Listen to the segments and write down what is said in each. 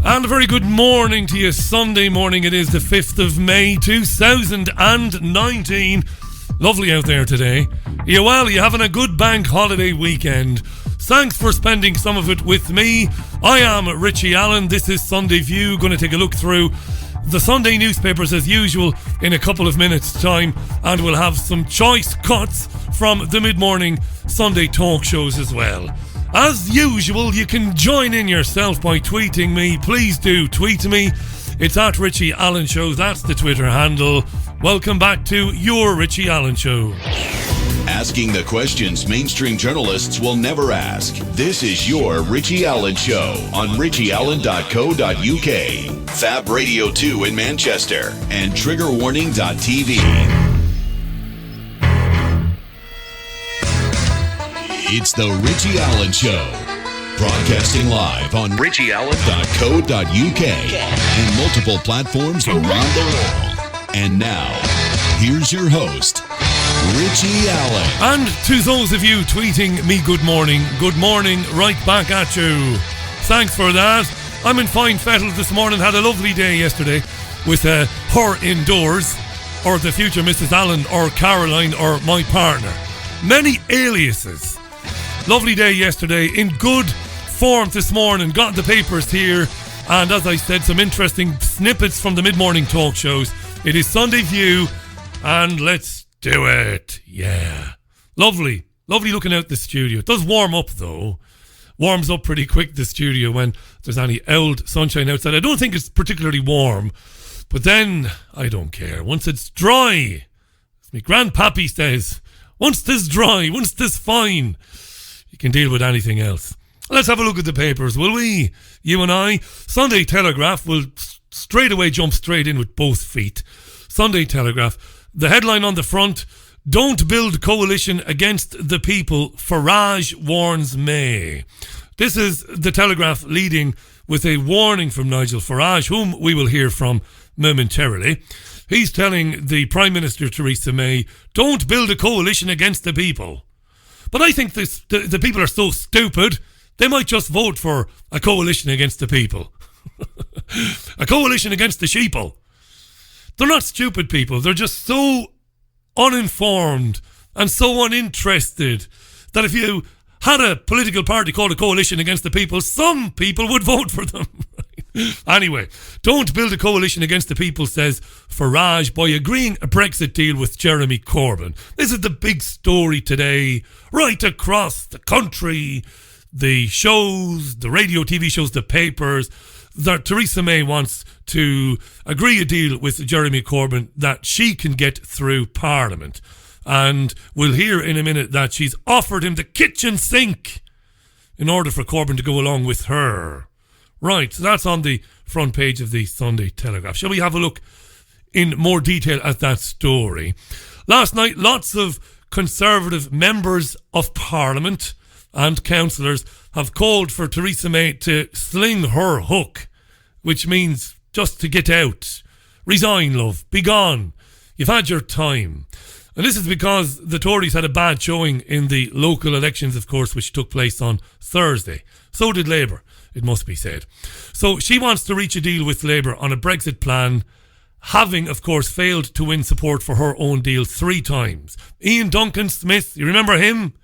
And a very good morning to you. Sunday morning, it is the 5th of May 2019. Lovely out there today. You well? You having a good bank holiday weekend? Thanks for spending some of it with me. I am Richie Allen. This is Sunday View. Going to take a look through the Sunday newspapers as usual in a couple of minutes' time, and we'll have some choice cuts from the mid-morning Sunday talk shows as well. As usual, you can join in yourself by tweeting me. Please do tweet me. It's at Richie Allen Show. That's the Twitter handle. Welcome back to your Richie Allen Show. Asking the questions mainstream journalists will never ask. This is your Richie Allen Show on richieallen.co.uk, Fab Radio 2 in Manchester, and triggerwarning.tv. It's the Richie Allen Show, broadcasting live on richieallen.co.uk and multiple platforms around the world. And now, here's your host, Richie Allen. And to those of you tweeting me good morning right back at you. Thanks for that. I'm in fine fettle this morning. Had a lovely day yesterday with her indoors, or the future Mrs. Allen, or Caroline, or my partner. Many aliases. Lovely day yesterday, in good form this morning. Got the papers here, and as I said, some interesting snippets from the mid-morning talk shows. It is Sunday View, and let's do it. Yeah. Lovely looking out the studio. It does warm up though. Warms up pretty quick, the studio, when there's any old sunshine outside. I don't think it's particularly warm, but then I don't care. Once it's dry, as my grandpappy says, once 'tis dry, once 'tis fine, you can deal with anything else. Let's have a look at the papers, will we? You and I. Sunday Telegraph will straight away jump straight in with both feet. Sunday Telegraph. The headline on the front: Don't build coalition against the people, Farage warns May. This is the Telegraph leading with a warning from Nigel Farage, whom we will hear from momentarily. He's telling the Prime Minister Theresa May, don't build a coalition against the people. But I think the people are so stupid, they might just vote for a coalition against the people. A coalition against the sheeple. They're not stupid people. They're just so uninformed and so uninterested that if you had a political party called a coalition against the people, some people would vote for them. Anyway, don't build a coalition against the people, says Farage, by agreeing a Brexit deal with Jeremy Corbyn. This is the big story today, right across the country. The shows, the radio, TV shows, the papers, that Theresa May wants to agree a deal with Jeremy Corbyn that she can get through Parliament. And we'll hear in a minute that she's offered him the kitchen sink in order for Corbyn to go along with her. Right, so that's on the front page of the Sunday Telegraph. Shall we have a look in more detail at that story? Last night, lots of Conservative members of Parliament and councillors have called for Theresa May to sling her hook, which means just to get out. Resign, love. Be gone. You've had your time. And this is because the Tories had a bad showing in the local elections, of course, which took place on Thursday. So did Labour, it must be said. So she wants to reach a deal with Labour on a Brexit plan, having, of course, failed to win support for her own deal 3 times. Ian Duncan Smith, you remember him?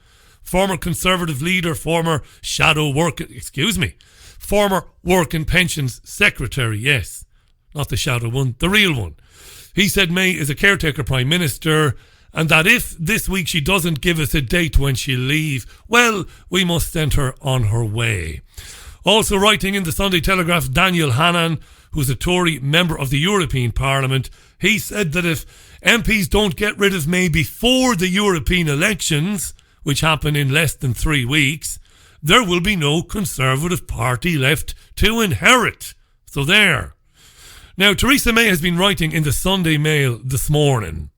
Former Conservative leader, former work and pensions secretary, yes. Not the shadow one, the real one. He said May is a caretaker Prime Minister, and that if this week she doesn't give us a date when she'll leave, well, we must send her on her way. Also writing in the Sunday Telegraph, Daniel Hannan, who's a Tory member of the European Parliament, he said that if MPs don't get rid of May before the European elections, which happen in less than 3 weeks, there will be no Conservative Party left to inherit. So there. Now, Theresa May has been writing in the Sunday Mail this morning.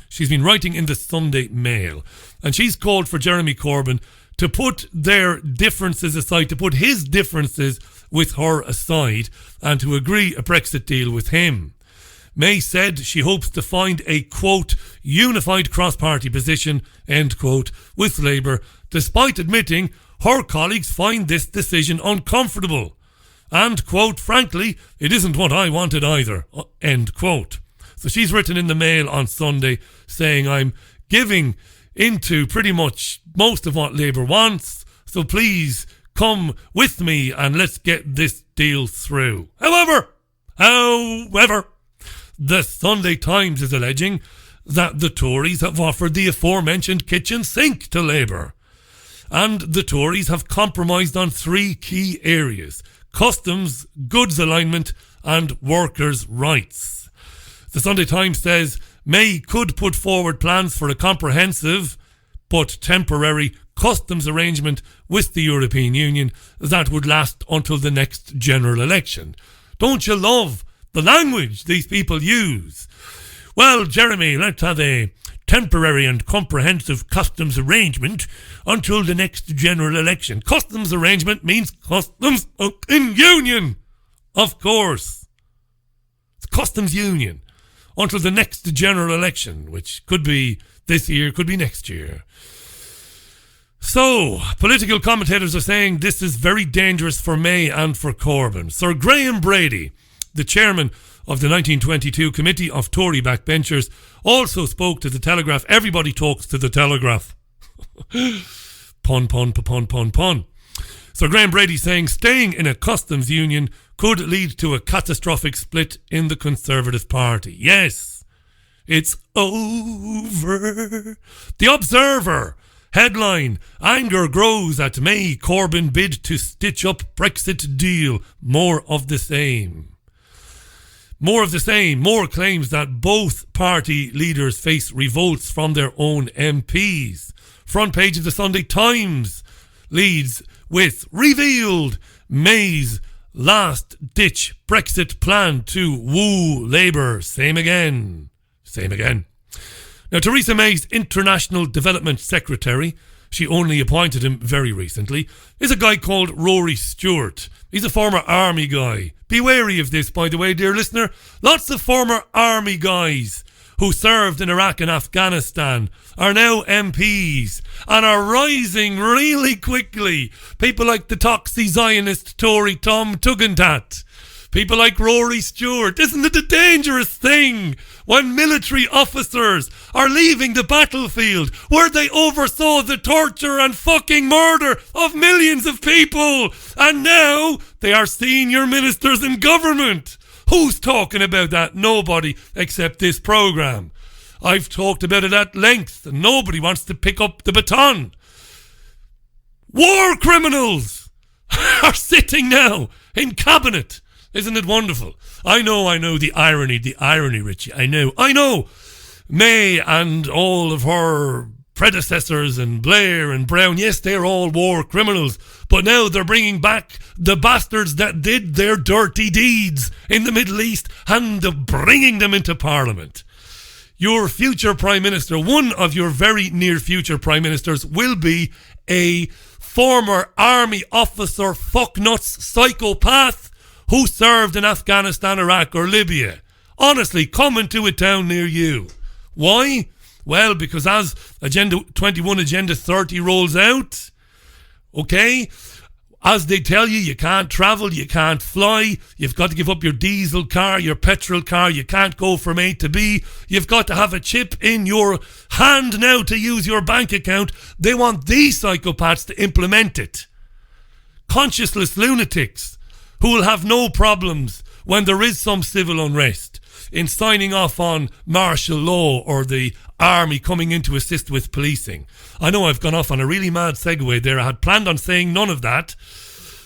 She's been writing in the Sunday Mail, and she's called for Jeremy Corbyn to put their differences aside, to put his differences with her aside, and to agree a Brexit deal with him. May said she hopes to find a, quote, unified cross-party position, end quote, with Labour, despite admitting her colleagues find this decision uncomfortable. And, quote, frankly, it isn't what I wanted either, end quote. So she's written in the Mail on Sunday saying, I'm giving into pretty much most of what Labour wants, so please come with me and let's get this deal through. However, the Sunday Times is alleging that the Tories have offered the aforementioned kitchen sink to Labour. And the Tories have compromised on 3 key areas: customs, goods alignment and workers' rights. The Sunday Times says May could put forward plans for a comprehensive but temporary customs arrangement with the European Union that would last until the next general election. Don't you love the language these people use? Well, Jeremy, let's have a temporary and comprehensive customs arrangement until the next general election. Customs arrangement means customs in union. Of course. It's customs union until the next general election, which could be this year, could be next year. So, political commentators are saying this is very dangerous for May and for Corbyn. Sir Graham Brady, the chairman of the 1922 Committee of Tory Backbenchers, also spoke to the Telegraph. Everybody talks to the Telegraph. Pun. Sir Graham Brady saying staying in a customs union could lead to a catastrophic split in the Conservative Party. Yes, it's over. The Observer headline: Anger grows at May Corbyn bid to stitch up Brexit deal. More of the same. More of the same. More claims that both party leaders face revolts from their own MPs. Front page of the Sunday Times leads with revealed May's last-ditch Brexit plan to woo Labour. Same again. Now, Theresa May's International Development Secretary, she only appointed him very recently, is a guy called Rory Stewart. He's a former army guy. Be wary of this, by the way, dear listener. Lots of former army guys who served in Iraq and Afghanistan are now MPs and are rising really quickly. People like the Toxie Zionist Tory Tom Tugendhat. People like Rory Stewart. Isn't it a dangerous thing when military officers are leaving the battlefield where they oversaw the torture and fucking murder of millions of people, and now they are senior ministers in government? Who's talking about that? Nobody except this programme. I've talked about it at length and nobody wants to pick up the baton. War criminals are sitting now in cabinet. Isn't it wonderful? I know, the irony, Richie. I know. May and all of her predecessors and Blair and Brown, yes, they're all war criminals, but now they're bringing back the bastards that did their dirty deeds in the Middle East and bringing them into Parliament. Your future Prime Minister, one of your very near future Prime Ministers, will be a former army officer, fucknuts, psychopath who served in Afghanistan, Iraq or Libya. Honestly, coming to a town near you. Why? Well, because as Agenda 21, Agenda 30 rolls out, okay, as they tell you, you can't travel, you can't fly, you've got to give up your diesel car, your petrol car, you can't go from A to B, you've got to have a chip in your hand now to use your bank account. They want these psychopaths to implement it. Conscienceless lunatics who will have no problems when there is some civil unrest in signing off on martial law or the army coming in to assist with policing. I know I've gone off on a really mad segue there. I had planned on saying none of that.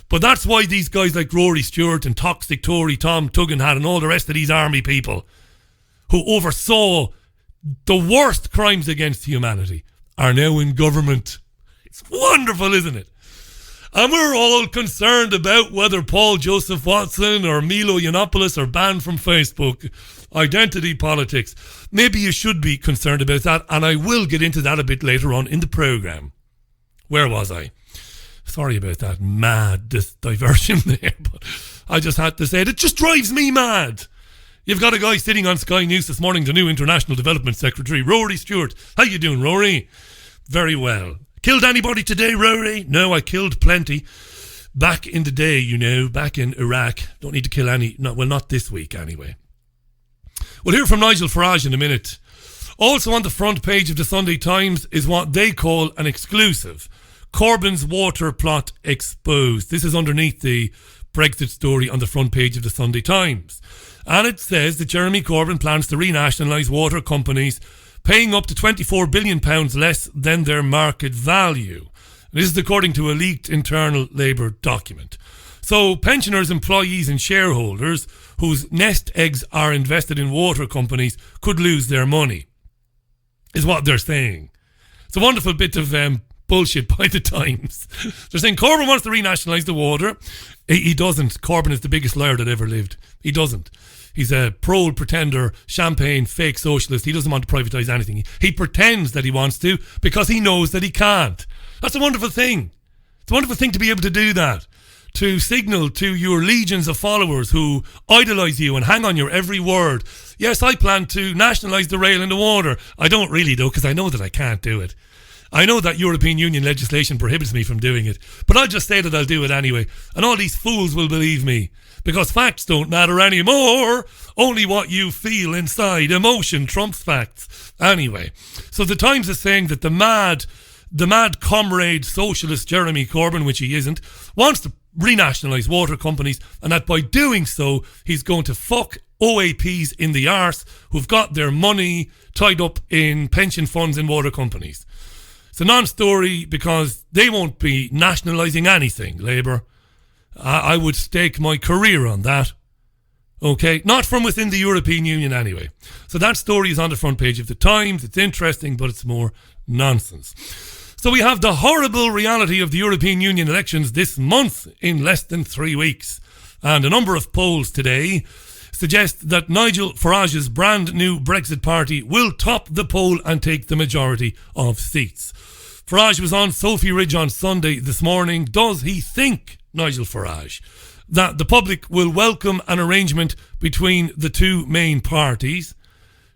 But that's why these guys like Rory Stewart and Toxic Tory Tom Tugendhat and all the rest of these army people who oversaw the worst crimes against humanity are now in government. It's wonderful, isn't it? And we're all concerned about whether Paul Joseph Watson or Milo Yiannopoulos are banned from Facebook. Identity politics. Maybe you should be concerned about that, and I will get into that a bit later on in the programme. Where was I? Sorry about that mad diversion there, but I just had to say it. It just drives me mad. You've got a guy sitting on Sky News this morning, the new International Development Secretary, Rory Stewart. How you doing, Rory? Very well. Killed anybody today, Rory? No, I killed plenty. back in the day, you know, back in Iraq. Don't need to kill any, not this week anyway. We'll hear from Nigel Farage in a minute. Also on the front page of the Sunday Times is what they call an exclusive. Corbyn's water plot exposed. This is underneath the Brexit story on the front page of the Sunday Times. And it says that Jeremy Corbyn plans to renationalise water companies paying up to £24 billion less than their market value. This is according to a leaked internal Labour document. So pensioners, employees and shareholders whose nest eggs are invested in water companies could lose their money, is what they're saying. It's a wonderful bit of bullshit by the Times. They're saying Corbyn wants to renationalise the water. He doesn't. Corbyn is the biggest liar that ever lived. He doesn't. He's a proud pretender, champagne, fake socialist. He doesn't want to privatise anything. He pretends that he wants to because he knows that he can't. That's a wonderful thing. It's a wonderful thing to be able to do that. To signal to your legions of followers who idolise you and hang on your every word. Yes, I plan to nationalise the rail and the water. I don't really though, because I know that I can't do it. I know that European Union legislation prohibits me from doing it, but I'll just say that I'll do it anyway. And all these fools will believe me, because facts don't matter anymore. Only what you feel inside. Emotion trumps facts. Anyway, so the Times is saying that the mad comrade socialist Jeremy Corbyn, which he isn't, wants to renationalise water companies, and that by doing so, he's going to fuck OAPs in the arse who've got their money tied up in pension funds in water companies. It's a non-story because they won't be nationalising anything, Labour. I would stake my career on that. Okay? Not from within the European Union anyway. So that story is on the front page of the Times. It's interesting, but it's more nonsense. So we have the horrible reality of the European Union elections this month in less than 3 weeks. And a number of polls today suggest that Nigel Farage's brand new Brexit party will top the poll and take the majority of seats. Farage was on Sophie Ridge on Sunday this morning. Does he think, Nigel Farage, that the public will welcome an arrangement between the two main parties,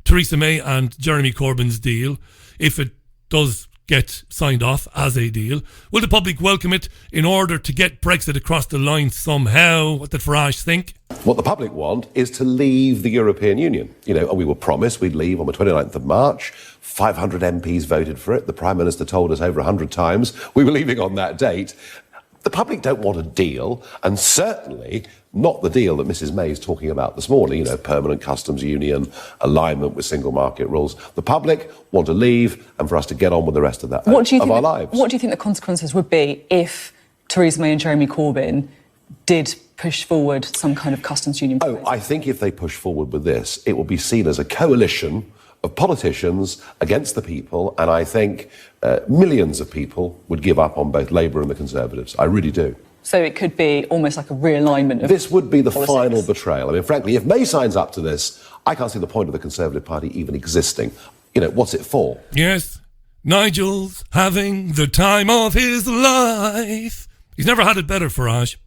Theresa May and Jeremy Corbyn's deal, if it does get signed off as a deal? Will the public welcome it in order to get Brexit across the line somehow? What did Farage think? What the public want is to leave the European Union. You know, we were promised we'd leave on the 29th of March. 500 MPs voted for it. The Prime Minister told us over 100 times we were leaving on that date. The public don't want a deal, and certainly not the deal that Mrs May is talking about this morning, you know, permanent customs union, alignment with single market rules. The public want to leave and for us to get on with the rest of that of our lives. What do you think the consequences would be if Theresa May and Jeremy Corbyn did push forward some kind of customs union proposal? I think if they push forward with this, it will be seen as a coalition of politicians against the people, and I think millions of people would give up on both Labour and the Conservatives. I really do. So it could be almost like a realignment of this would be the politics. Final betrayal. I mean, frankly, if May signs up to this, I can't see the point of the Conservative Party even existing. You know, what's it for? Yes, Nigel's having the time of his life. He's never had it better, Farage.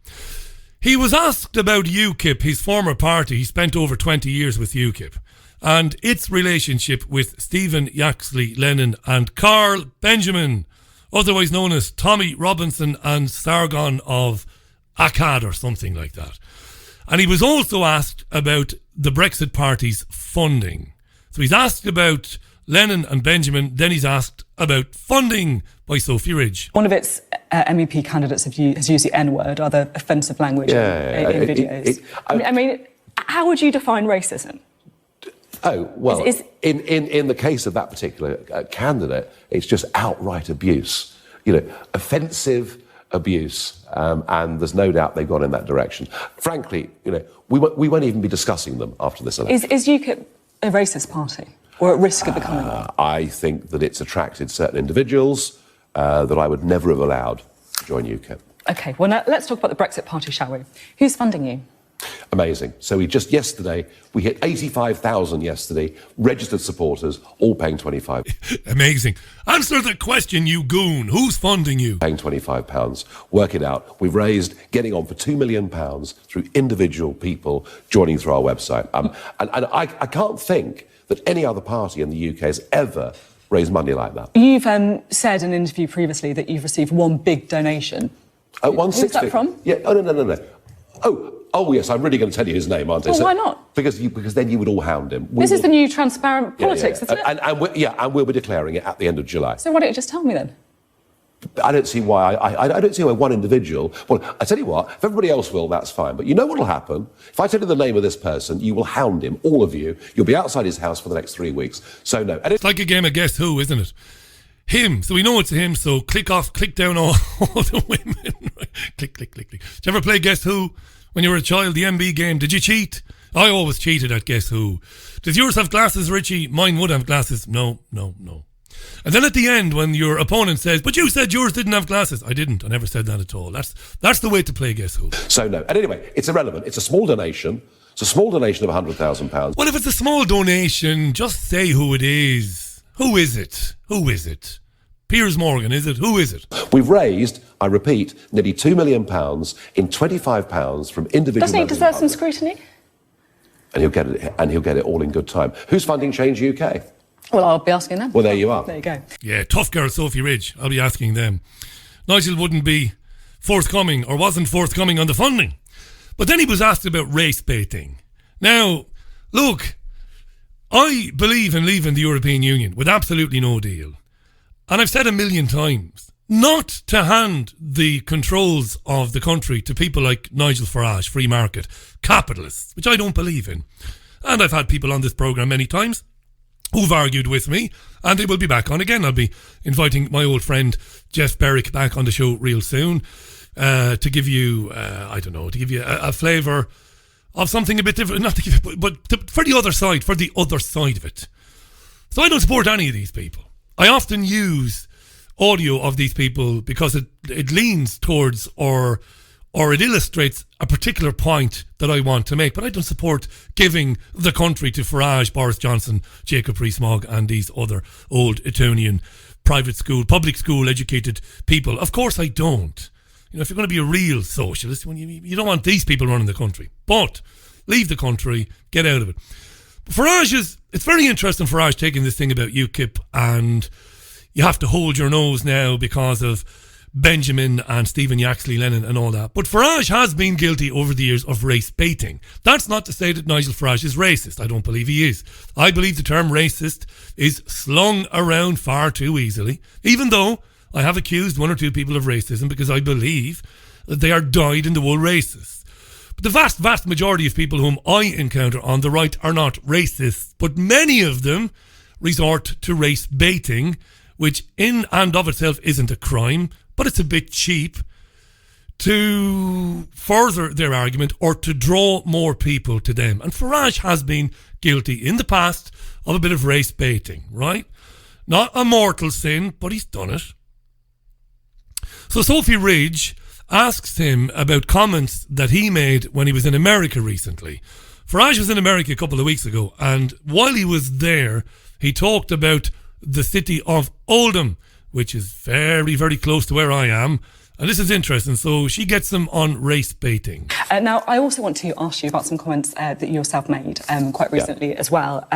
He was asked about UKIP, his former party. He spent over 20 years with UKIP, and its relationship with Stephen Yaxley Lennon and Carl Benjamin, otherwise known as Tommy Robinson and Sargon of Akkad or something like that. And he was also asked about the Brexit Party's funding. So he's asked about Lennon and Benjamin, then he's asked about funding by Sophie Ridge. One of its MEP candidates has used the N-word, other offensive language in videos. I mean, how would you define racism? Oh, well, in the case of that particular candidate, it's just outright abuse. You know, offensive abuse, and there's no doubt they've gone in that direction. Frankly, you know, we won't even be discussing them after this election. Is UKIP a racist party, or at risk of becoming one? I think that it's attracted certain individuals that I would never have allowed to join UKIP. OK, well, now let's talk about the Brexit Party, shall we? Who's funding you? Amazing. So we hit 85,000 yesterday, registered supporters, all paying 25. Amazing. Answer the question, you goon. Who's funding you? Paying £25. Work it out. We've raised, getting on for £2 million through individual people joining through our website. And I can't think that any other party in the UK has ever raised money like that. You've said in an interview previously that you've received one big donation 160. Who's that from? Yeah. Oh, no. Oh, yes, I'm really going to tell you his name, aren't I? Well, why not? Because then you would all hound him. This is the new transparent politics, isn't it? And we'll be declaring it at the end of July. So why don't you just tell me then? I don't see why. I don't see why one individual. Well, I tell you what. If everybody else will, that's fine. But you know what'll happen? If I tell you the name of this person, you will hound him, all of you. You'll be outside his house for the next 3 weeks. So no. And it's like a game of Guess Who, isn't it? Him. So we know it's him. So click down all the women. Click. Did you ever play Guess Who when you were a child? The MB game. Did you cheat? I always cheated at Guess Who. Does yours have glasses, Richie? Mine would have glasses. No. And then at the end, when your opponent says, but you said yours didn't have glasses. I didn't. I never said that at all. That's the way to play Guess Who. So no. And anyway, it's irrelevant. It's a small donation. It's a small donation of £100,000. Well, if it's a small donation, just say who it is. Who is it? Piers Morgan, is it? Who is it? We've raised, I repeat, nearly £2 million in £25 from individual. Doesn't he deserve some scrutiny? And he'll get it all in good time. Who's funding Change UK? Well, I'll be asking them. Well, there you are. There you go. Yeah, tough girl Sophie Ridge. I'll be asking them. Nigel wouldn't be forthcoming or wasn't forthcoming on the funding. But then he was asked about race baiting. Now, look, I believe in leaving the European Union with absolutely no deal. And I've said a million times, not to hand the controls of the country to people like Nigel Farage, free market, capitalists, which I don't believe in. And I've had people on this programme many times who've argued with me, and they will be back on again. I'll be inviting my old friend Jeff Berwick back on the show real soon to give you, a flavour of something a bit different, not to give it, but for the other side of it. So I don't support any of these people. I often use audio of these people because it leans towards or it illustrates a particular point that I want to make. But I don't support giving the country to Farage, Boris Johnson, Jacob Rees-Mogg and these other old Etonian public school educated people. Of course I don't. You know, if you're going to be a real socialist, you don't want these people running the country. But leave the country, get out of it. It's very interesting Farage taking this thing about UKIP, and you have to hold your nose now because of Benjamin and Stephen Yaxley Lennon and all that. But Farage has been guilty over the years of race baiting. That's not to say that Nigel Farage is racist. I don't believe he is. I believe the term racist is slung around far too easily, even though I have accused one or two people of racism because I believe that they are dyed-in-the-wool racists. But the vast, vast majority of people whom I encounter on the right are not racists, but many of them resort to race baiting, which in and of itself isn't a crime, but it's a bit cheap to further their argument or to draw more people to them. And Farage has been guilty in the past of a bit of race baiting, right? Not a mortal sin, but he's done it. So Sophie Ridge asks him about comments that he made when he was in America recently. Farage was in America a couple of weeks ago, and while he was there, he talked about the city of Oldham, which is very, very close to where I am. And this is interesting. So she gets them on race baiting. Now, I also want to ask you about some comments that you yourself made quite recently as well.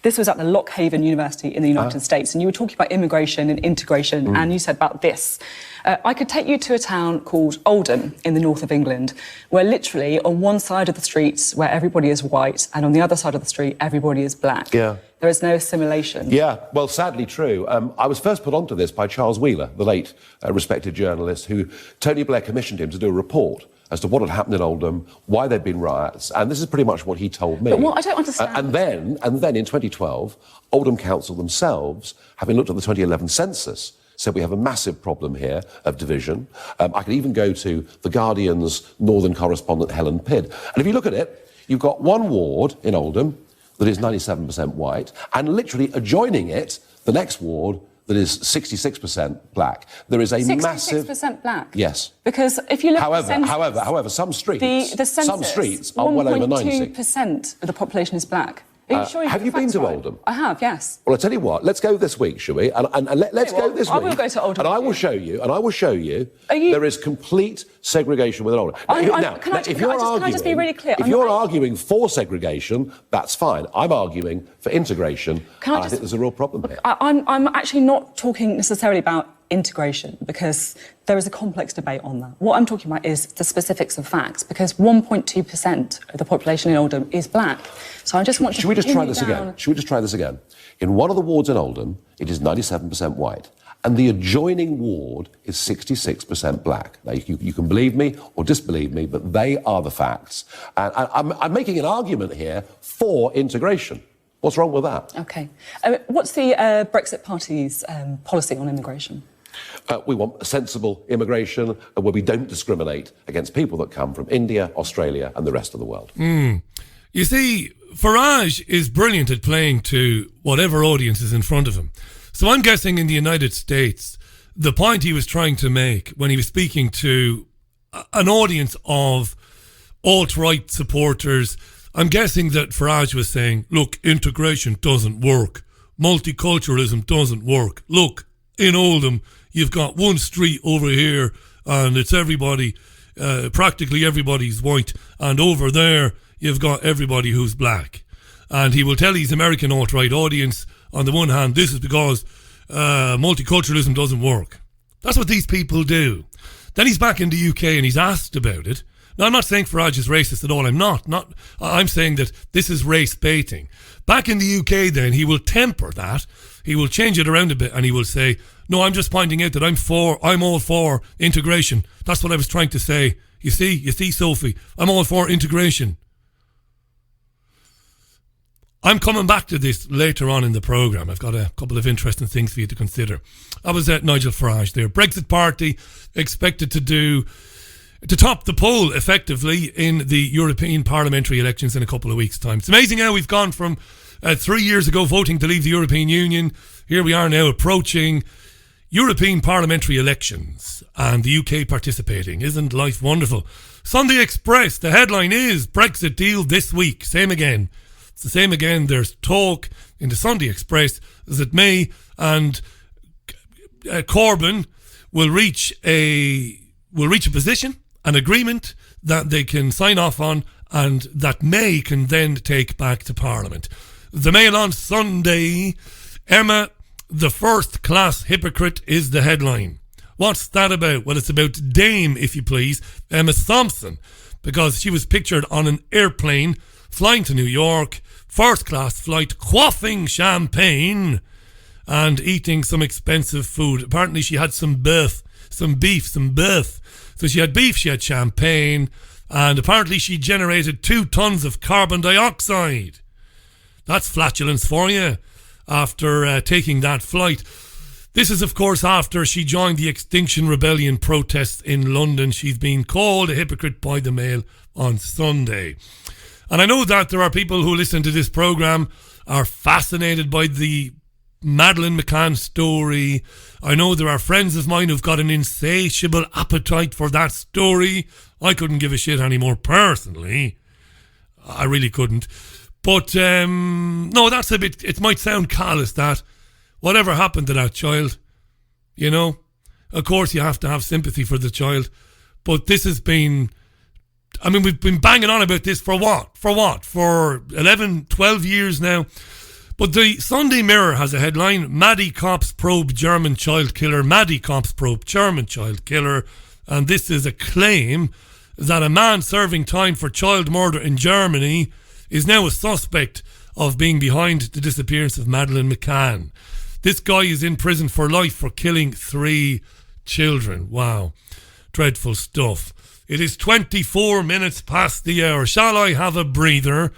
This was at the Lockhaven University in the United States, and you were talking about immigration and integration, and you said about this. I could take you to a town called Oldham in the north of England, where literally on one side of the streets where everybody is white, and on the other side of the street everybody is black. Yeah. There is no assimilation. Yeah, well, sadly true. I was first put onto this by Charles Wheeler, the late respected journalist, who Tony Blair commissioned him to do a report as to what had happened in Oldham, why there'd been riots, and this is pretty much what he told me. But what I don't understand... And then in 2012, Oldham Council themselves, having looked at the 2011 census, said we have a massive problem here of division. I could even go to The Guardian's northern correspondent, Helen Pidd. And if you look at it, you've got one ward in Oldham that is 97% white, and literally adjoining it, the next ward that is 66% black. There is a 66% massive... 66% black? Yes. Because if you look however, at the census... However, some streets are well over 90. 1.2% of the population is black. Are you sure have you been to Oldham? I have, yes. Well, I tell you what. Let's go this week, shall we? And let's go this week. I will go to Oldham. And I will show you. There is complete segregation within Oldham. Can I just be really clear? If you're arguing for segregation, that's fine. I'm arguing for integration. I think there's a real problem here. I'm actually not talking necessarily about integration, because there is a complex debate on that. What I'm talking about is the specifics of facts, because 1.2% of the population in Oldham is black. So I just want to... Should we just try this again? Should we just try this again? In one of the wards in Oldham, it is 97% white. And the adjoining ward is 66% black. Now, you can believe me or disbelieve me, but they are the facts. And I'm making an argument here for integration. What's wrong with that? OK. What's the Brexit Party's policy on immigration? We want a sensible immigration where we don't discriminate against people that come from India, Australia and the rest of the world. You see, Farage is brilliant at playing to whatever audience is in front of him. So I'm guessing in the United States, the point he was trying to make when he was speaking to an audience of alt-right supporters, I'm guessing that Farage was saying, look, integration doesn't work. Multiculturalism doesn't work. Look, in Oldham, you've got one street over here and it's everybody, practically everybody's white. And over there, you've got everybody who's black. And he will tell his American alt-right audience, on the one hand, this is because multiculturalism doesn't work. That's what these people do. Then he's back in the UK and he's asked about it. Now, I'm not saying Farage is racist at all. I'm not. I'm saying that this is race baiting. Back in the UK, then, he will temper that. He will change it around a bit and he will say, no, I'm just pointing out that I'm all for integration. That's what I was trying to say. You see, Sophie, I'm all for integration. I'm coming back to this later on in the programme. I've got a couple of interesting things for you to consider. I was at Nigel Farage there. Brexit Party expected to top the poll effectively in the European parliamentary elections in a couple of weeks' time. It's amazing how we've gone from 3 years ago voting to leave the European Union. Here we are now approaching European parliamentary elections and the UK participating. Isn't life wonderful? Sunday Express, the headline is Brexit deal this week. Same again. It's the same again. There's talk in the Sunday Express that May and Corbyn will reach a position, an agreement that they can sign off on and that May can then take back to Parliament. The Mail on Sunday, Emma, the first class hypocrite is the headline. What's that about? Well, it's about Dame, if you please, Emma Thompson, because she was pictured on an airplane flying to New York, first class flight, quaffing champagne and eating some expensive food. Apparently she had some beef. So she had beef, she had champagne, and apparently she generated 2 tons of carbon dioxide. That's flatulence for you after taking that flight. This is, of course, after she joined the Extinction Rebellion protests in London. She's been called a hypocrite by the Mail on Sunday. And I know that there are people who listen to this programme are fascinated by the Madeleine McCann story. I know there are friends of mine who've got an insatiable appetite for that story. I couldn't give a shit anymore personally. I really couldn't. But no, that's a bit, it might sound callous that whatever happened to that child, you know, of course you have to have sympathy for the child. But this has been, I mean, we've been banging on about this for what? For 11, 12 years now. But the Sunday Mirror has a headline, Maddie Cops probe German child killer. Maddie Cops probe German child killer. And this is a claim that a man serving time for child murder in Germany is now a suspect of being behind the disappearance of Madeleine McCann. This guy is in prison for life for killing 3 children. Wow. Dreadful stuff. It is 24 minutes past the hour. Shall I have a breather?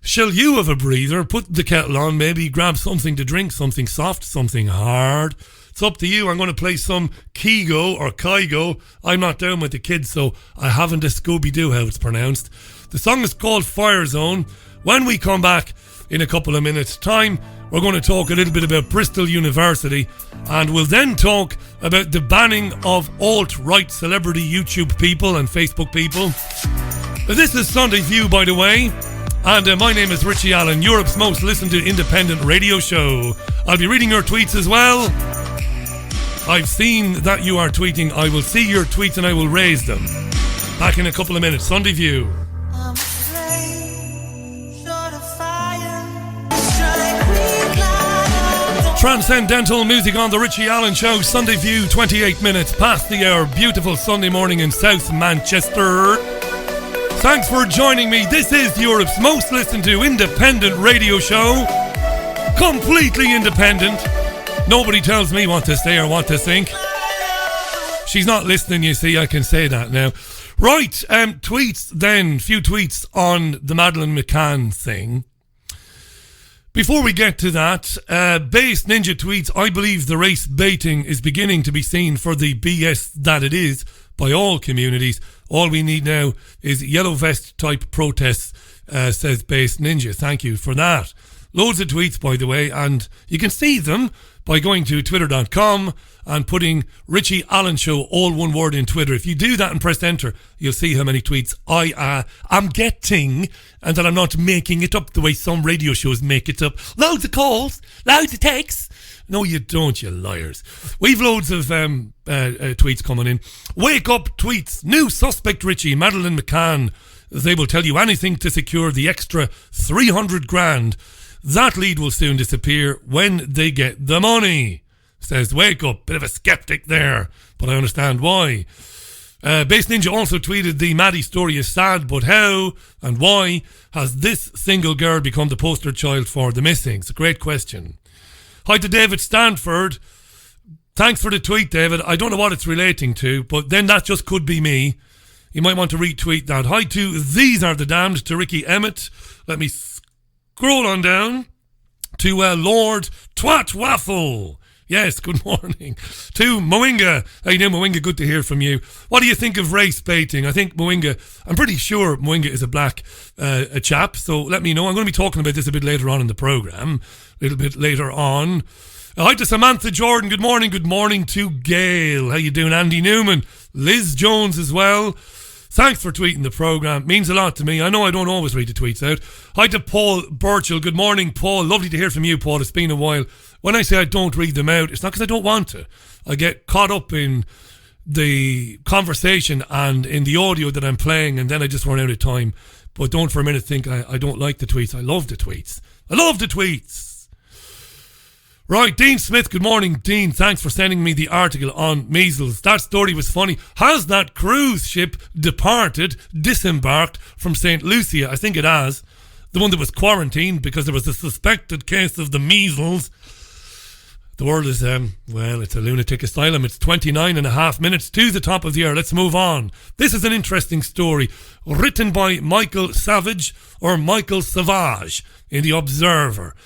Shall you have a breather? Put the kettle on, maybe grab something to drink, something soft, something hard. It's up to you. I'm going to play some Kygo or Kygo. I'm not down with the kids, so I haven't a Scooby-Doo how it's pronounced. The song is called Fire Zone. When we come back in a couple of minutes' time, we're going to talk a little bit about Bristol University, and we'll then talk about the banning of alt-right celebrity YouTube people and Facebook people. This is Sunday View, by the way, and my name is Richie Allen, Europe's most listened to independent radio show. I'll be reading your tweets as well. I've seen that you are tweeting. I will see your tweets and I will raise them. Back in a couple of minutes. Sunday View. Transcendental music on the Richie Allen Show. Sunday View, 28 minutes past the hour. Beautiful Sunday morning in South Manchester. Thanks for joining me. This is Europe's most listened to independent radio show. Completely independent. Nobody tells me what to say or what to think. She's not listening, you see. I can say that now. Right, tweets then. Few tweets on the Madeleine McCann thing. Before we get to that, Base Ninja tweets, I believe the race baiting is beginning to be seen for the BS that it is by all communities. All we need now is yellow vest type protests, says Base Ninja. Thank you for that. Loads of tweets, by the way, and you can see them by going to twitter.com and putting Richie Allen Show, all one word, in Twitter. If you do that and press enter, you'll see how many tweets I am getting, and that I'm not making it up the way some radio shows make it up. Loads of calls, loads of texts. No, you don't, you liars. We've loads of tweets coming in. Wake up tweets. New suspect Richie, Madeleine McCann. They will tell you anything to secure the extra 300 grand. That lead will soon disappear when they get the money. Says Wake Up. Bit of a skeptic there, but I understand why. Base Ninja also tweeted, the Maddie story is sad, but how and why has this single girl become the poster child for the missing? It's a great question. Hi to David Stanford. Thanks for the tweet, David. I don't know what it's relating to, but then that just could be me. You might want to retweet that. Hi to These Are the Damned, to Ricky Emmett. Let me scroll on down to Lord Twat Waffle. Yes, good morning. To Moinga. How you doing, Moinga? Good to hear from you. What do you think of race baiting? I think Moinga, I'm pretty sure Moinga is a black a chap, so let me know. I'm going to be talking about this a bit later on in the programme. A little bit later on. Hi to Samantha Jordan. Good morning. Good morning to Gail. How you doing, Andy Newman? Liz Jones as well. Thanks for tweeting the programme. Means a lot to me. I know I don't always read the tweets out. Hi to Paul Burchell. Good morning, Paul. Lovely to hear from you, Paul. It's been a while. When I say I don't read them out, it's not because I don't want to. I get caught up in the conversation and in the audio that I'm playing, and then I just run out of time. But don't for a minute think I don't like the tweets. I love the tweets. I love the tweets. Right, Dean Smith, good morning, Dean. Thanks for sending me the article on measles. That story was funny. Has that cruise ship disembarked from St. Lucia? I think it has. The one that was quarantined because there was a suspected case of the measles. The world is, it's a lunatic asylum. It's 29 and a half minutes to the top of the hour. Let's move on. This is an interesting story written by Michael Savage or Michael Savage in The Observer.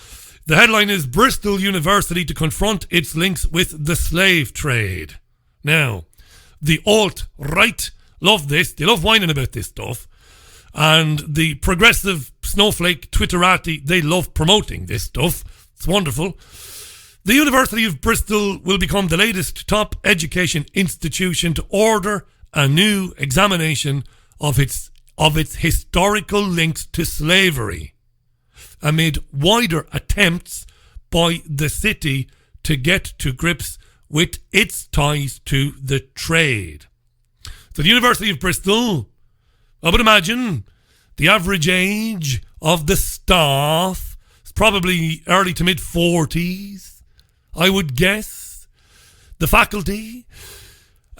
The headline is Bristol University to confront its links with the slave trade. Now, the alt-right love this. They love whining about this stuff. And the progressive snowflake Twitterati, they love promoting this stuff. It's wonderful. The University of Bristol will become the latest top education institution to order a new examination of its historical links to slavery, amid wider attempts by the city to get to grips with its ties to the trade. So the University of Bristol, I would imagine the average age of the staff is probably early to mid-40s, I would guess. The faculty,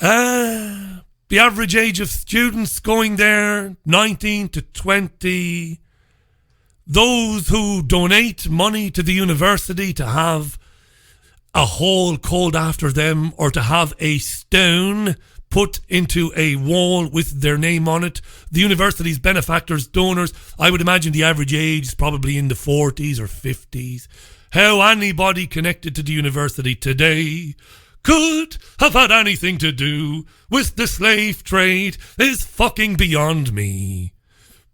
the average age of students going there, 19 to 20. Those who donate money to the university to have a hall called after them or to have a stone put into a wall with their name on it. The university's benefactors, donors, I would imagine the average age is probably in the 40s or 50s. How anybody connected to the university today could have had anything to do with the slave trade is fucking beyond me.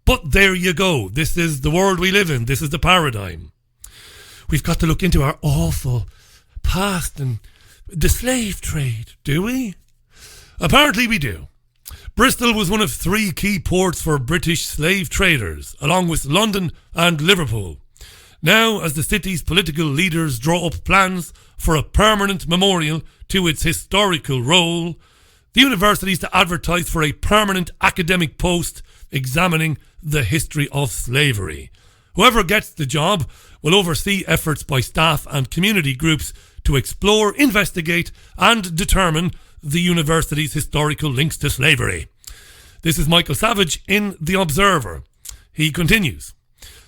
But there you go. This is the world we live in. This is the paradigm. We've got to look into our awful past and the slave trade, do we? Apparently we do. Bristol was one of 3 key ports for British slave traders, along with London and Liverpool. Now, as the city's political leaders draw up plans for a permanent memorial to its historical role, the university is to advertise for a permanent academic post examining the history of slavery. Whoever gets the job will oversee efforts by staff and community groups to explore, investigate and determine the university's historical links to slavery. This is Michael Savage in The Observer. He continues.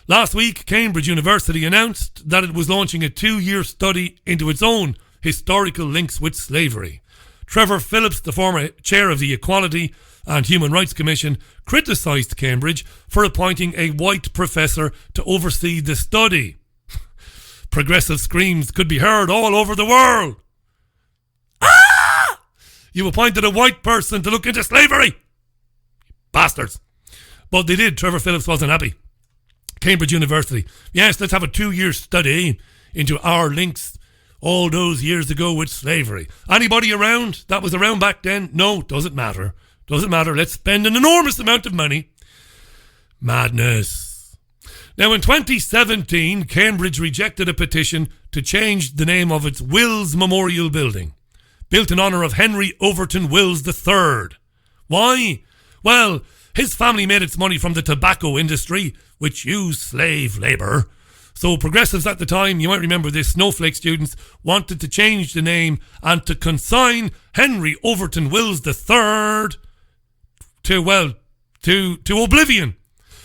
Last week, Cambridge University announced that it was launching a 2-year study into its own historical links with slavery. Trevor Phillips, the former chair of the Equality and Human Rights Commission, criticised Cambridge for appointing a white professor to oversee the study. Progressive screams could be heard all over the world. Ah! You appointed a white person to look into slavery! Bastards. But they did. Trevor Phillips wasn't happy. Cambridge University. Yes, let's have a 2-year study into our links all those years ago with slavery. Anybody around that was around back then? No, doesn't matter. Doesn't matter. Let's spend an enormous amount of money. Madness. Now, in 2017, Cambridge rejected a petition to change the name of its Wills Memorial Building, built in honour of Henry Overton Wills III. Why? Well, his family made its money from the tobacco industry, which used slave labour. So progressives at the time, you might remember this, snowflake students, wanted to change the name and to consign Henry Overton Wills III to oblivion.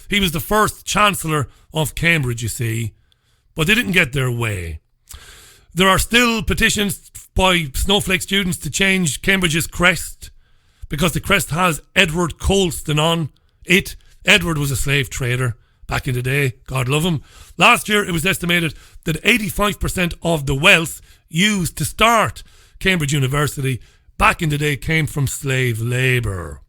He was the first Chancellor of Cambridge, you see. But they didn't get their way. There are still petitions by snowflake students to change Cambridge's crest, because the crest has Edward Colston on it. Edward was a slave trader back in the day. God love him. Last year, it was estimated that 85% of the wealth used to start Cambridge University back in the day came from slave labour.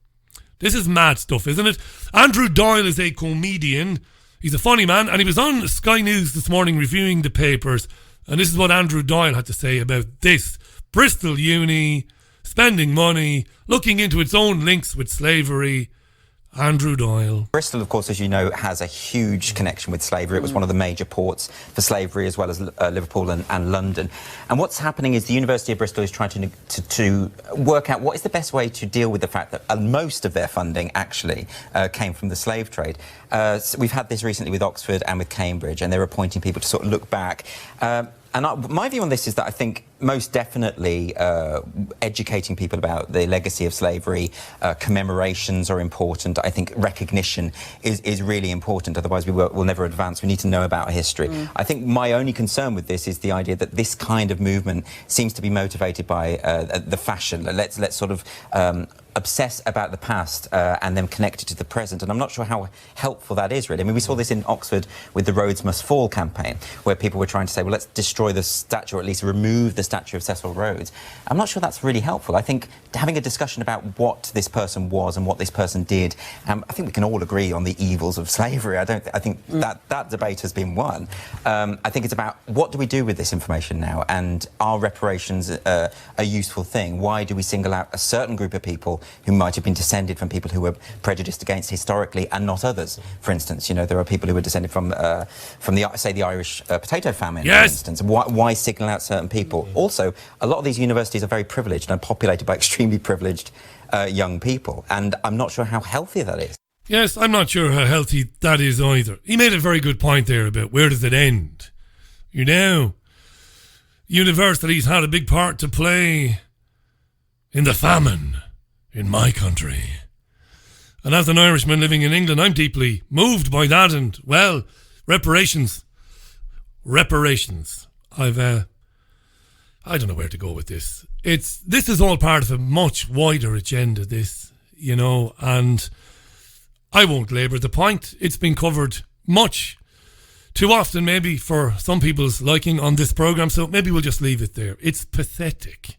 This is mad stuff, isn't it? Andrew Doyle is a comedian. He's a funny man, and he was on Sky News this morning reviewing the papers, and this is what Andrew Doyle had to say about this. Bristol Uni spending money, looking into its own links with slavery. Andrew Doyle. Bristol, of course, as you know, has a huge connection with slavery. It was one of the major ports for slavery, as well as Liverpool and London. And what's happening is the University of Bristol is trying to work out what is the best way to deal with the fact that most of their funding actually came from the slave trade. So we've had this recently with Oxford and with Cambridge, and they're appointing people to sort of look back. My view on this is that I think most definitely educating people about the legacy of slavery, commemorations are important. I think recognition is really important, otherwise we'll never advance. We need to know about our history. I think my only concern with this is the idea that this kind of movement seems to be motivated by the fashion. Let's sort of obsess about the past and then connect it to the present, and I'm not sure how helpful that is, really. I mean, we saw this in Oxford with the Rhodes Must Fall campaign, where people were trying to say, well, let's destroy the statue, or at least remove the statue of Cecil Rhodes. I'm not sure that's really helpful. I think having a discussion about what this person was and what this person did, I think we can all agree on the evils of slavery. I think that debate has been won. I think it's about what do we do with this information now, and are reparations a useful thing? Why do we single out a certain group of people who might have been descended from people who were prejudiced against historically and not others? For instance, you know, there are people who were descended from the Irish potato famine, yes. For instance. Why signal out certain people? Also, a lot of these universities are very privileged and populated by extremely privileged young people, and I'm not sure how healthy that is. Yes, I'm not sure how healthy that is either. He made a very good point there about where does it end? You know, universities had a big part to play in the famine in my country. And as an Irishman living in England, I'm deeply moved by that. And, well, reparations. I don't know where to go with this. This is all part of a much wider agenda, this, you know, and I won't labour the point. It's been covered much too often, maybe, for some people's liking on this programme, so maybe we'll just leave it there. It's pathetic.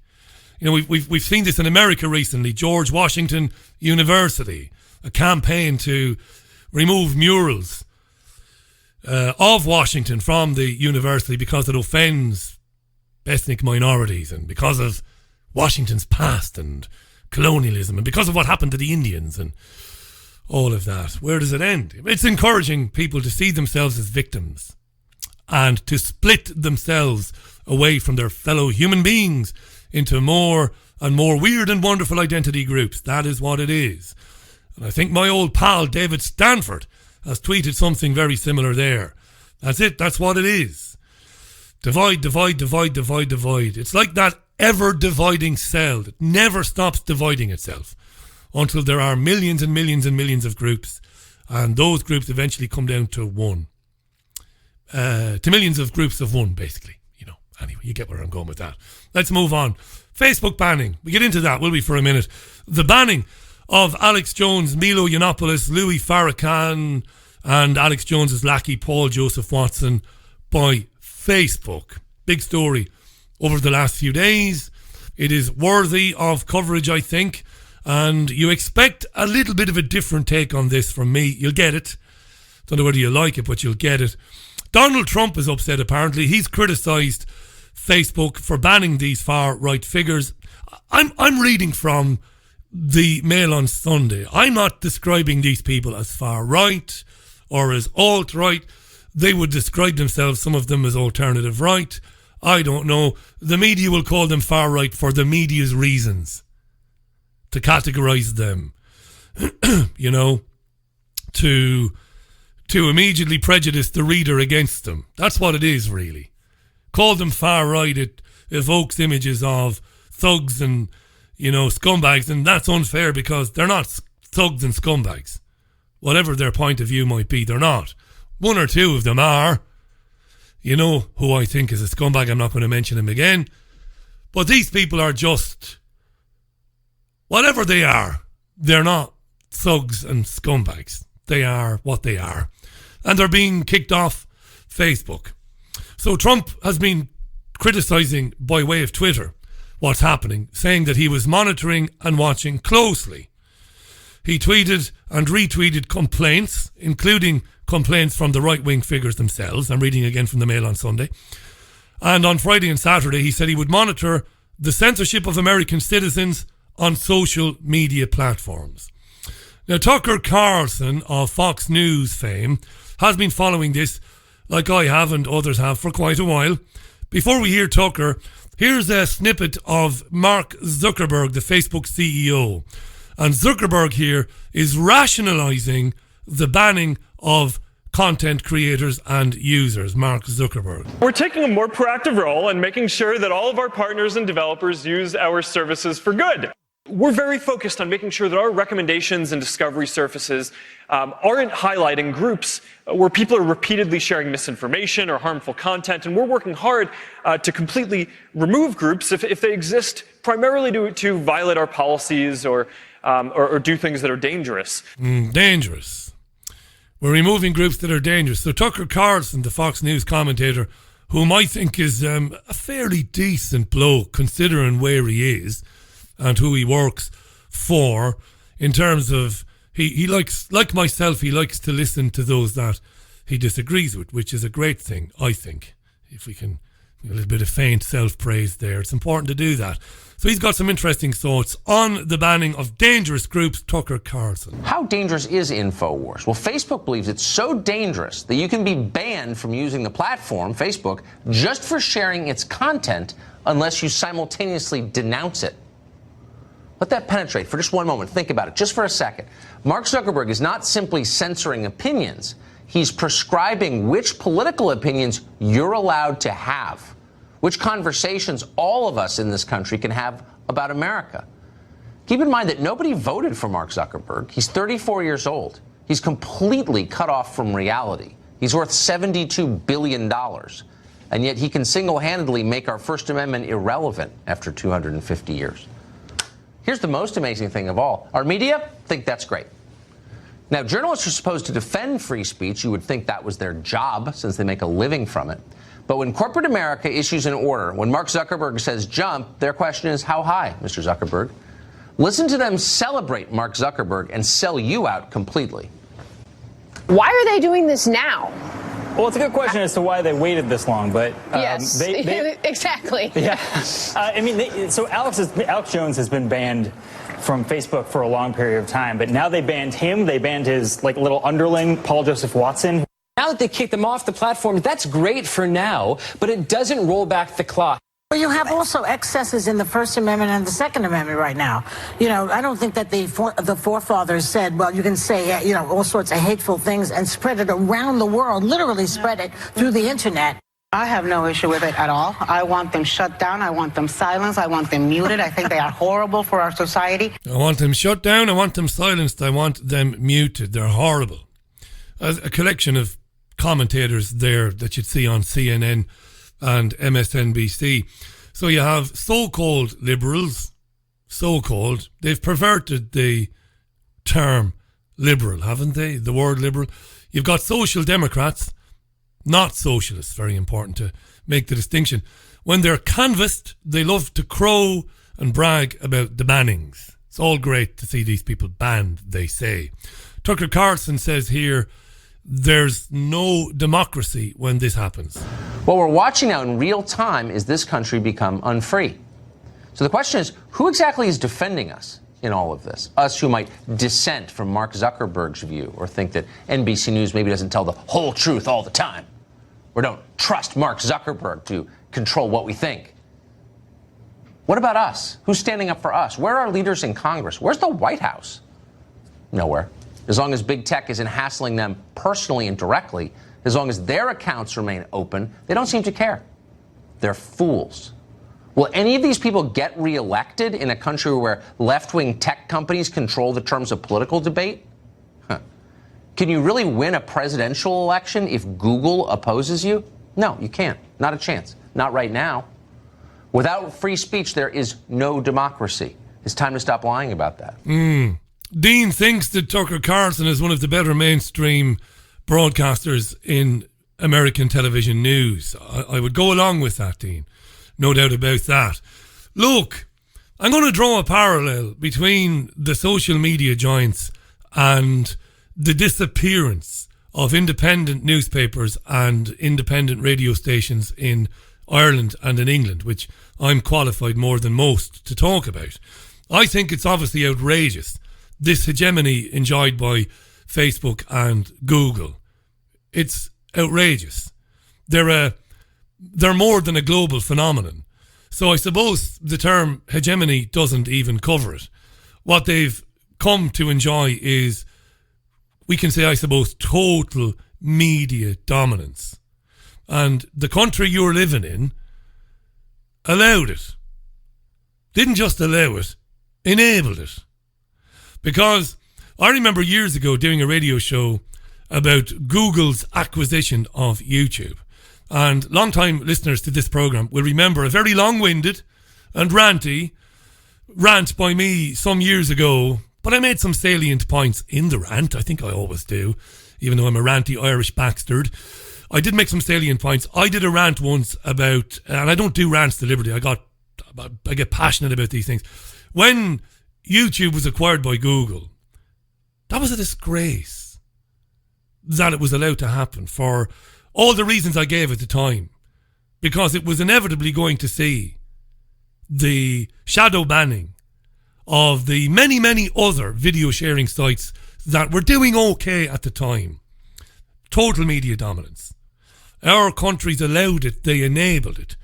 You know, we've seen this in America recently. George Washington University, a campaign to remove murals of Washington from the university because it offends ethnic minorities, and because of Washington's past and colonialism, and because of what happened to the Indians and all of that. Where does it end? It's encouraging people to see themselves as victims and to split themselves away from their fellow human beings into more and more weird and wonderful identity groups. That is what it is. And I think my old pal David Stanford has tweeted something very similar there. That's it. That's what it is. Divide, divide, divide, divide, divide. It's like that ever-dividing cell that never stops dividing itself until there are millions and millions and millions of groups, and those groups eventually come down to one. To millions of groups of one, basically. Anyway, you get where I'm going with that. Let's move on. Facebook banning. We get into that, will we, for a minute? The banning of Alex Jones, Milo Yiannopoulos, Louis Farrakhan, and Alex Jones's lackey Paul Joseph Watson by Facebook. Big story over the last few days. It is worthy of coverage, I think, and you expect a little bit of a different take on this from me. You'll get it. Don't know whether you like it, but you'll get it. Donald Trump is upset, apparently. He's criticised Facebook for banning these far-right figures. I'm reading from the Mail on Sunday. I'm not describing these people as far-right or as alt-right. They would describe themselves, some of them, as alternative right. I don't know. The media will call them far-right for the media's reasons, to categorise them, to immediately prejudice the reader against them. That's what it is, really. Call them far-right, it evokes images of thugs and, scumbags, and that's unfair because they're not thugs and scumbags. Whatever their point of view might be, they're not. One or two of them are. You know who I think is a scumbag, I'm not going to mention him again. But these people are just, whatever they are, they're not thugs and scumbags. They are what they are. And they're being kicked off Facebook. So Trump has been criticising, by way of Twitter, what's happening, saying that he was monitoring and watching closely. He tweeted and retweeted complaints, including complaints from the right-wing figures themselves. I'm reading again from the Mail on Sunday. And on Friday and Saturday, he said he would monitor the censorship of American citizens on social media platforms. Now, Tucker Carlson of Fox News fame has been following this, like I have and others have, for quite a while. Before we hear Tucker, here's a snippet of Mark Zuckerberg, the Facebook CEO. And Zuckerberg here is rationalising the banning of content creators and users. Mark Zuckerberg. We're taking a more proactive role in making sure that all of our partners and developers use our services for good. We're very focused on making sure that our recommendations and discovery surfaces aren't highlighting groups where people are repeatedly sharing misinformation or harmful content, and we're working hard to completely remove groups if they exist primarily to violate our policies or do things that are dangerous. Dangerous. We're removing groups that are dangerous. So Tucker Carlson, the Fox News commentator, whom I think is a fairly decent bloke considering where he is and who he works for, in terms of he likes, like myself, he likes to listen to those that he disagrees with, which is a great thing, I think. If we can, a little bit of faint self-praise there, it's important to do that. So he's got some interesting thoughts on the banning of dangerous groups. Tucker Carlson. How dangerous is InfoWars? Well, Facebook believes it's so dangerous that you can be banned from using the platform, Facebook, just for sharing its content unless you simultaneously denounce it. Let that penetrate for just one moment. Think about it, just for a second. Mark Zuckerberg is not simply censoring opinions. He's prescribing which political opinions you're allowed to have, which conversations all of us in this country can have about America. Keep in mind that nobody voted for Mark Zuckerberg. He's 34 years old. He's completely cut off from reality. He's worth $72 billion. And yet he can single-handedly make our First Amendment irrelevant after 250 years. Here's the most amazing thing of all. Our media think that's great. Now, journalists are supposed to defend free speech. You would think that was their job, since they make a living from it. But when corporate America issues an order, when Mark Zuckerberg says jump, their question is, how high, Mr. Zuckerberg? Listen to them celebrate Mark Zuckerberg and sell you out completely. Why are they doing this now? Well, it's a good question as to why they waited this long, but yes, exactly. Yeah, I mean, so Alex Jones has been banned from Facebook for a long period of time, but now they banned him. They banned his little underling, Paul Joseph Watson. Now that they kicked them off the platform, that's great for now, but it doesn't roll back the clock. Well, you have also excesses in the First Amendment and the Second Amendment right now. You know, I don't think that the forefathers said, well, you can say, you know, all sorts of hateful things and spread it around the world, literally spread it through the internet. I have no issue with it at all. I want them shut down. I want them silenced. I want them muted. I think they are horrible for our society. I want them shut down. I want them silenced. I want them muted. They're horrible. A collection of commentators there that you'd see on CNN and MSNBC. So you have so-called liberals, so-called, they've perverted the term liberal, haven't they? The word liberal. You've got social democrats, not socialists, very important to make the distinction. When they're canvassed, they love to crow and brag about the bannings. It's all great to see these people banned, they say. Tucker Carlson says here, there's no democracy when this happens. What we're watching now in real time is this country become unfree. So the question is, who exactly is defending us in all of this? Us who might dissent from Mark Zuckerberg's view or think that NBC News maybe doesn't tell the whole truth all the time, or don't trust Mark Zuckerberg to control what we think. What about us? Who's standing up for us? Where are leaders in Congress? Where's the White House? Nowhere. As long as big tech isn't hassling them personally and directly, as long as their accounts remain open, they don't seem to care. They're fools. Will any of these people get reelected in a country where left-wing tech companies control the terms of political debate? Can you really win a presidential election if Google opposes you? No, you can't. Not a chance. Not right now. Without free speech, there is no democracy. It's time to stop lying about that. Dean thinks that Tucker Carlson is one of the better mainstream broadcasters in American television news. I would go along with that, Dean. No doubt about that. Look, I'm going to draw a parallel between the social media giants and the disappearance of independent newspapers and independent radio stations in Ireland and in England, which I'm qualified more than most to talk about. I think it's obviously outrageous, this hegemony enjoyed by Facebook and Google. It's outrageous. They're more than a global phenomenon. So I suppose the term hegemony doesn't even cover it. What they've come to enjoy is, we can say, I suppose, total media dominance. And the country you're living in allowed it. Didn't just allow it, enabled it. Because I remember years ago doing a radio show about Google's acquisition of YouTube. And long-time listeners to this programme will remember a very long-winded and ranty rant by me some years ago. But I made some salient points in the rant. I think I always do, even though I'm a ranty Irish bastard. I did make some salient points. I did a rant once about, and I don't do rants deliberately, I get passionate about these things. When YouTube was acquired by Google, that was a disgrace that it was allowed to happen for all the reasons I gave at the time. Because it was inevitably going to see the shadow banning of the many, many other video sharing sites that were doing okay at the time. Total media dominance. Our countries allowed it, they enabled it.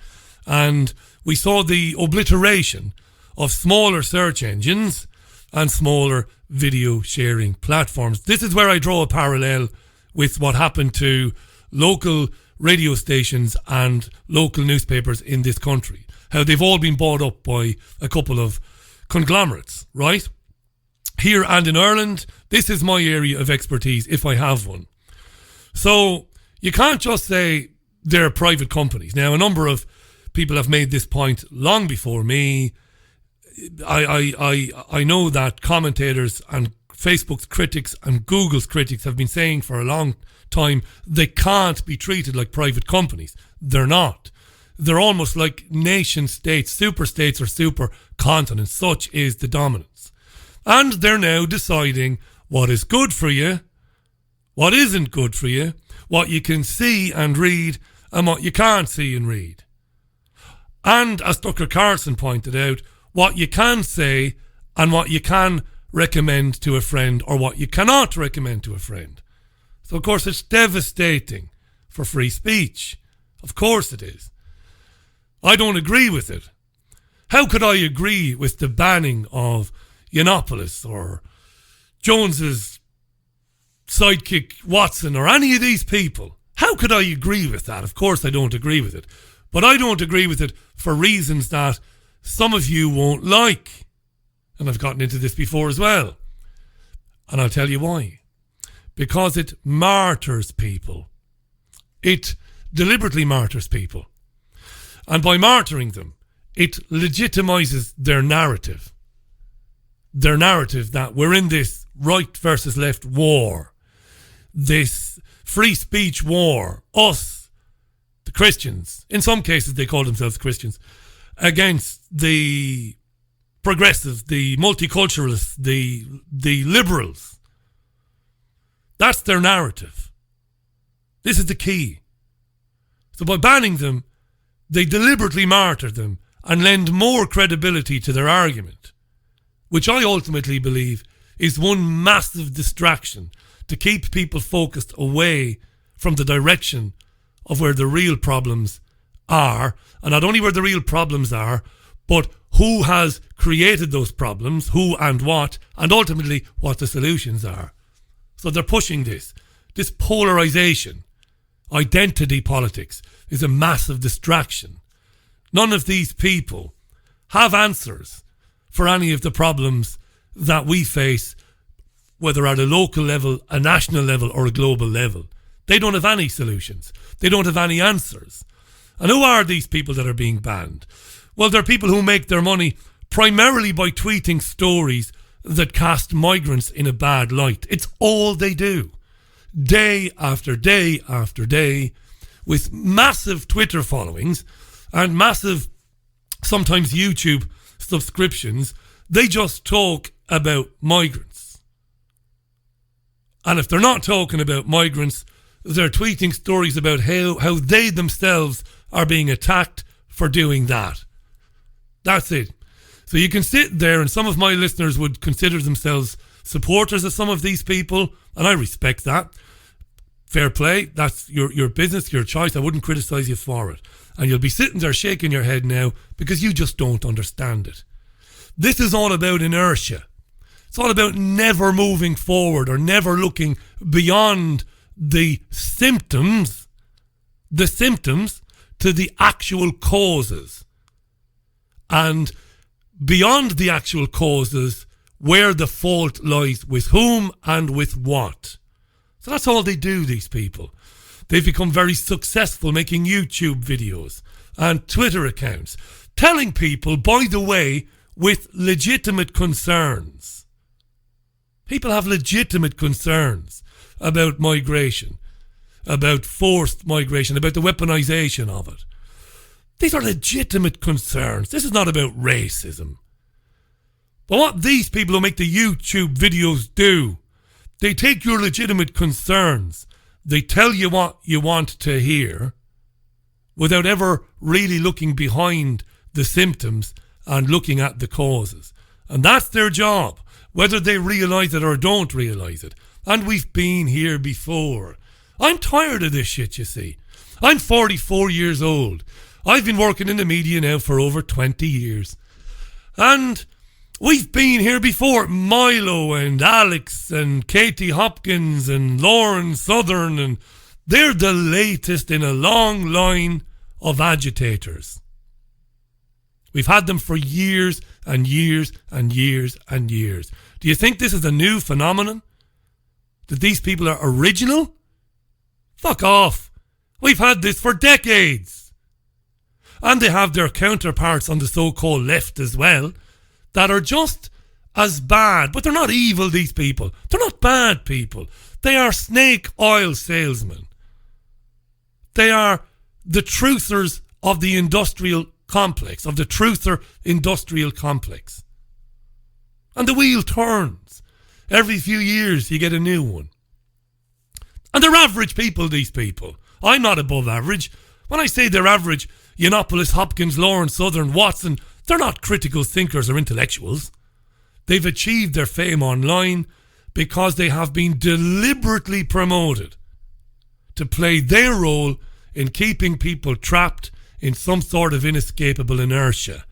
And we saw the obliteration of smaller search engines and smaller video sharing platforms. This is where I draw a parallel with what happened to local radio stations and local newspapers in this country. How they've all been bought up by a couple of conglomerates, right? Here and in Ireland, this is my area of expertise, if I have one. So you can't just say they're private companies. Now, a number of people have made this point long before me. I know that commentators and Facebook's critics and Google's critics have been saying for a long time they can't be treated like private companies. They're not. They're almost like nation states, super states or super continents. Such is the dominance. And they're now deciding what is good for you, what isn't good for you, what you can see and read and what you can't see and read. And as Tucker Carlson pointed out, what you can say and what you can recommend to a friend or what you cannot recommend to a friend. So of course it's devastating for free speech. Of course it is. I don't agree with it. How could I agree with the banning of Yiannopoulos or Jones's sidekick Watson or any of these people? How could I agree with that? Of course I don't agree with it. But I don't agree with it for reasons that some of you won't like. And I've gotten into this before as well. And I'll tell you why. Because it martyrs people. It deliberately martyrs people. And by martyring them, it legitimizes their narrative. Their narrative that we're in this right versus left war. This free speech war. Us, the Christians, in some cases they call themselves Christians, against the progressives, the multiculturalists, the liberals. That's their narrative. This is the key. So by banning them, they deliberately martyr them and lend more credibility to their argument, which I ultimately believe is one massive distraction to keep people focused away from the direction of where the real problems are, and not only where the real problems are, but who has created those problems, who and what, and ultimately what the solutions are. So they're pushing this polarization. Identity politics is a massive distraction. None of these people have answers for any of the problems that we face, whether at a local level, a national level, or a global level. They don't have any solutions. They don't have any answers. And who are these people that are being banned? Well, they're people who make their money primarily by tweeting stories that cast migrants in a bad light. It's all they do. Day after day after day, with massive Twitter followings and massive, sometimes YouTube subscriptions, they just talk about migrants. And if they're not talking about migrants, they're tweeting stories about how they themselves are being attacked for doing that. That's it. So you can sit there, and some of my listeners would consider themselves supporters of some of these people, and I respect that. Fair play. That's your business, your choice. I wouldn't criticize you for it. And you'll be sitting there shaking your head now because you just don't understand it. This is all about inertia. It's all about never moving forward or never looking beyond the symptoms to the actual causes. And beyond the actual causes, where the fault lies, with whom and with what. So that's all they do, these people. They've become very successful making YouTube videos and Twitter accounts, telling people, by the way, with legitimate concerns. People have legitimate concerns about migration, about forced migration, about the weaponization of it. These are legitimate concerns. This is not about racism. But what these people who make the YouTube videos do, they take your legitimate concerns, they tell you what you want to hear without ever really looking behind the symptoms and looking at the causes. And that's their job, whether they realise it or don't realise it. And we've been here before. I'm tired of this shit, you see. I'm 44 years old. I've been working in the media now for over 20 years. And we've been here before. Milo and Alex and Katie Hopkins and Lauren Southern, and they're the latest in a long line of agitators. We've had them for years and years and years and years. Do you think this is a new phenomenon? That these people are original? Fuck off. We've had this for decades. And they have their counterparts on the so-called left as well that are just as bad. But they're not evil, these people. They're not bad people. They are snake oil salesmen. They are the truthers of the industrial complex, of the truther industrial complex. And the wheel turns. Every few years you get a new one. And they're average people, these people. I'm not above average. When I say they're average, Yiannopoulos, Hopkins, Lawrence, Southern, Watson, they're not critical thinkers or intellectuals. They've achieved their fame online because they have been deliberately promoted to play their role in keeping people trapped in some sort of inescapable inertia.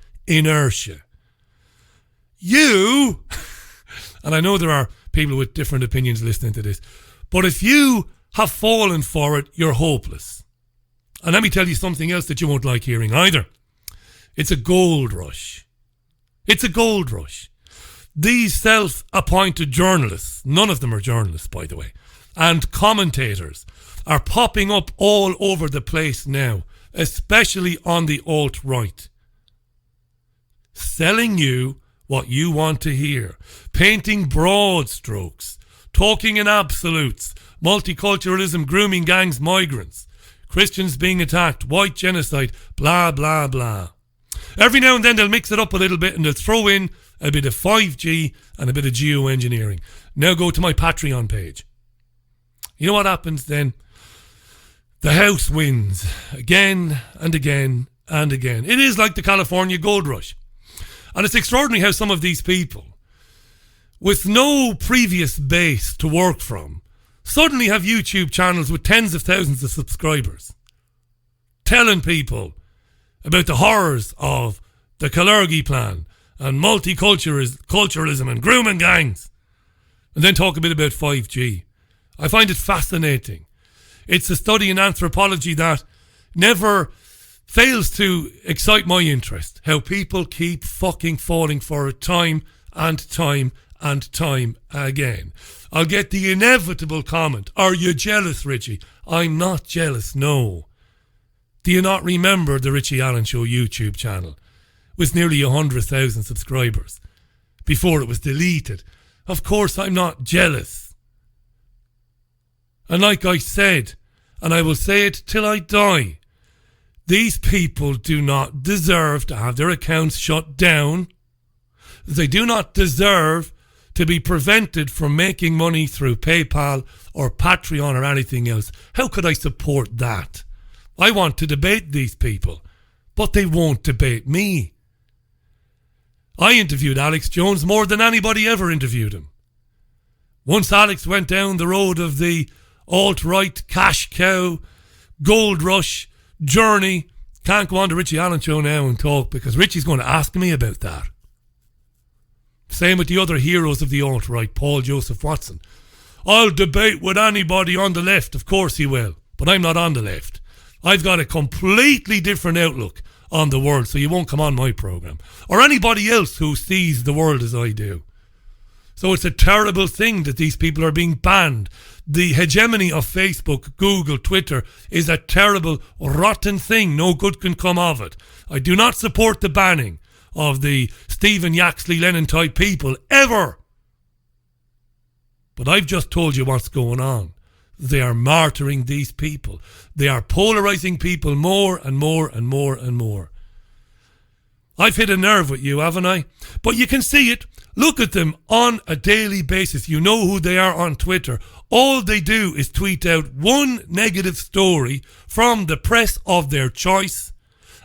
You, and I know there are people with different opinions listening to this, but if you have fallen for it, you're hopeless. And let me tell you something else that you won't like hearing either. It's a gold rush. It's a gold rush. These self-appointed journalists, none of them are journalists, by the way, and commentators are popping up all over the place now, especially on the alt-right, selling you what you want to hear, painting broad strokes, talking in absolutes, multiculturalism, grooming gangs, migrants, Christians being attacked, white genocide, blah, blah, blah. Every now and then they'll mix it up a little bit and they'll throw in a bit of 5G and a bit of geoengineering. Now go to my Patreon page. You know what happens then? The house wins again and again and again. It is like the California gold rush. And it's extraordinary how some of these people, with no previous base to work from, suddenly have YouTube channels with tens of thousands of subscribers, telling people about the horrors of the Kalergi plan and multiculturalism and grooming gangs, and then talk a bit about 5G. I find it fascinating. It's a study in anthropology that never fails to excite my interest. How people keep fucking falling for it time and time and time again. I'll get the inevitable comment, "Are you jealous, Richie?" I'm not jealous, no. Do you not remember the Richie Allen Show YouTube channel with nearly 100,000 subscribers before it was deleted? Of course I'm not jealous. And like I said, and I will say it till I die, these people do not deserve to have their accounts shut down. They do not deserve to be prevented from making money through PayPal or Patreon or anything else. How could I support that? I want to debate these people, but they won't debate me. I interviewed Alex Jones more than anybody ever interviewed him. Once Alex went down the road of the alt-right, cash cow, gold rush journey, can't go on to Richie Allen Show now and talk because Richie's going to ask me about that. Same with the other heroes of the alt-right, Paul Joseph Watson. I'll debate with anybody on the left, of course he will, but I'm not on the left. I've got a completely different outlook on the world, so you won't come on my programme. Or anybody else who sees the world as I do. So it's a terrible thing that these people are being banned. The hegemony of Facebook, Google, Twitter is a terrible, rotten thing. No good can come of it. I do not support the banning of the Stephen Yaxley Lennon type people, ever. But I've just told you what's going on. They are martyring these people. They are polarising people more and more and more and more. I've hit a nerve with you, haven't I? But you can see it. Look at them on a daily basis. You know who they are on Twitter. All they do is tweet out one negative story from the press of their choice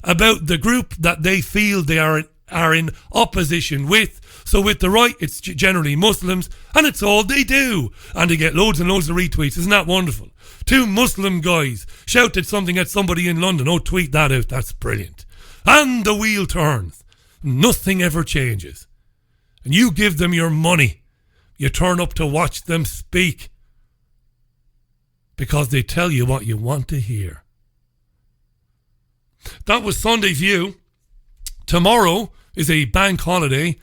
about the group that they feel they are in opposition with. So with the right, it's generally Muslims, and it's all they do. And they get loads and loads of retweets. Isn't that wonderful? 2 Muslim guys shouted something at somebody in London. Oh, tweet that out. That's brilliant. And the wheel turns. Nothing ever changes. And you give them your money. You turn up to watch them speak. Because they tell you what you want to hear. That was Sunday View. Tomorrow is a bank holiday.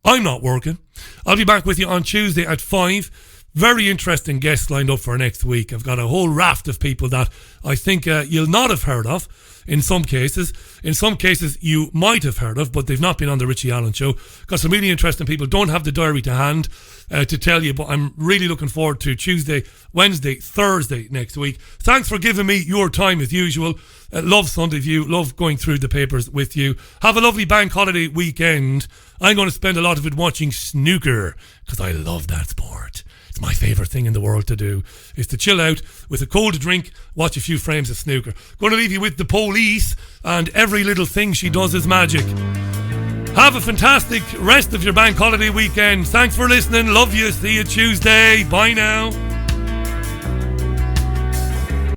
I'm not working. I'll be back with you on Tuesday at 5. Very interesting guests lined up for next week. I've got a whole raft of people that I think you'll not have heard of in some cases. In some cases you might have heard of, but they've not been on the Richie Allen Show. Got some really interesting people. Don't have the diary to hand to tell you, but I'm really looking forward to Tuesday, Wednesday, Thursday next week. Thanks for giving me your time as usual. Love Sunday View. Love going through the papers with you. Have a lovely bank holiday weekend. I'm going to spend a lot of it watching snooker because I love that sport. It's my favourite thing in the world to do, is to chill out with a cold drink, watch a few frames of snooker. Going to leave you with the police and every little thing she does is magic. Have a fantastic rest of your bank holiday weekend. Thanks for listening. Love you. See you Tuesday. Bye now.